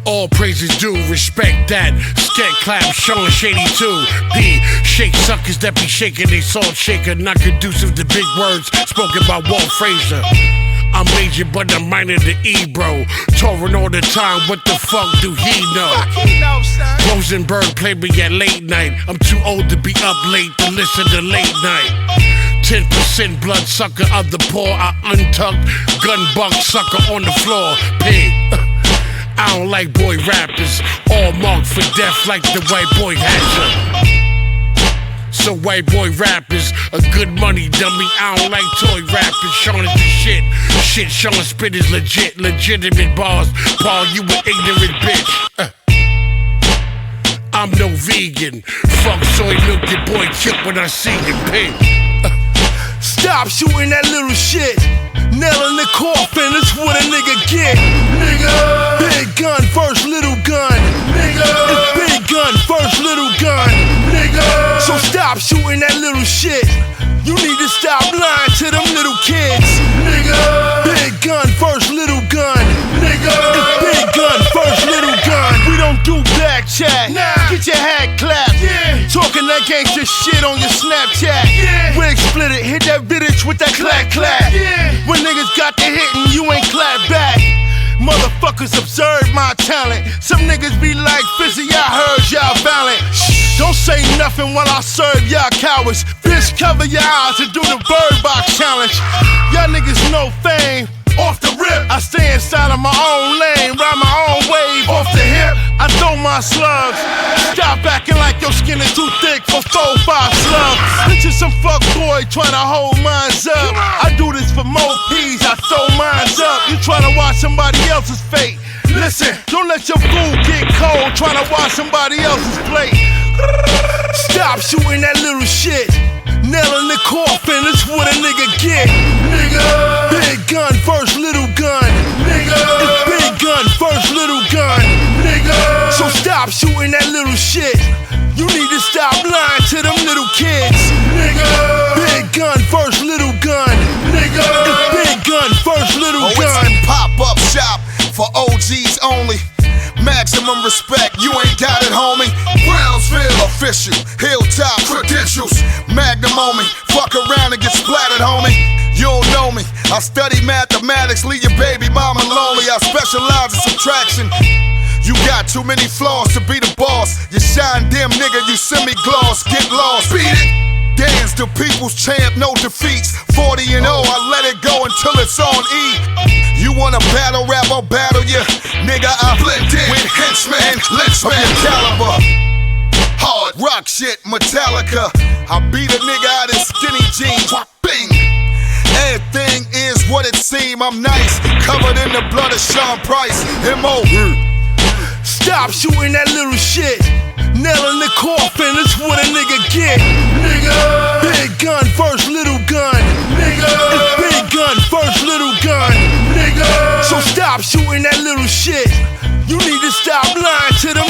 All praises due, respect that. Scat clap, Sean Shady too. P, shake suckers that be shaking they salt shaker. Not conducive to big words spoken by Walt Frazier. I'm major, but I'm minor to E, bro. Touring all the time, what the fuck do he know? Rosenberg played me at late night. I'm too old to be up late to listen to late night. 10% blood sucker of the poor. I untucked, gun buck sucker on the floor. Pig. I don't like boy rappers, all marked for death like the white boy Hatcher. So white boy rappers, a good money dummy. I don't like toy rappers, Sean is the shit. Shit, Sean spit is legit, legitimate bars. Paul, you an ignorant bitch. I'm no vegan. Fuck soy milk, your boy killed when I see you, pig. Stop shooting that little shit. Nail in the coffin, that's what a nigga get. Nigga. Big gun first, little gun. Nigga. It's big gun first, little gun. Nigga. So stop shooting that little shit. You need to stop lying to them little kids. Nigga. Big gun first, little gun. Nigga. It's big gun first, little gun. We don't do back chat. Nah. Get your hat clapped. Yeah. Talking that gangster shit on your Snapchat. Yeah. Wig split it, hit that bitch with that clap clap. Yeah. When niggas got the hit and you ain't clap back. Motherfuckers observe my talent. Some niggas be like, Fizzy, I heard y'all violent. Don't say nothing while I serve y'all cowards. Bitch, cover your eyes and do the bird box challenge. Y'all niggas know fame. Off the rip, I stay inside of my own lane, ride my own wave. Off the hip, I throw my slugs. Stop acting like your skin is too thick for 4-5 slugs. Bitches some fuck boy trying to hold mines up. I do this for more peas, I throw mines up. You trying to watch somebody else's fate. Listen, don't let your food get cold trying to watch somebody else's plate. Stop shooting that little shit. Nail in the coffin, that's what a nigga get. Nigga. Big gun first, little gun. Nigga. It's big gun first, little gun. Nigga. So stop shooting that little shit. You need to stop lying to them little kids. Nigga. Big gun first, little gun. Nigga. It's big gun first, little gun. It's pop-up shop for OGs only. Maximum respect, you ain't got it, homie. Brownsville official, hilltop credentials. Magnum on me, fuck around and get splattered, homie. You don't know me, I study mathematics, leave your baby mama lonely. I specialize in subtraction. You got too many flaws to be the boss. You shine dim, nigga, you semi-gloss. Get lost, beat it. Dance the people's champ, no defeats. 40-0, I let it go until it's on E. You wanna battle rap, I'll battle ya. Nigga, I blend in with henchmen and lynchmen. Caliber, hard rock shit, Metallica. I beat a nigga out in skinny jeans. Bing. Everything is what it seems. I'm nice, covered in the blood of Sean Price. M.O. Stop shooting that little shit. Nail in the coffin, that's what a nigga get. Nigga. Big gun first, little gun. Nigga. It's big gun first, little gun. Nigga. So stop shooting that little shit. You need to stop lying to them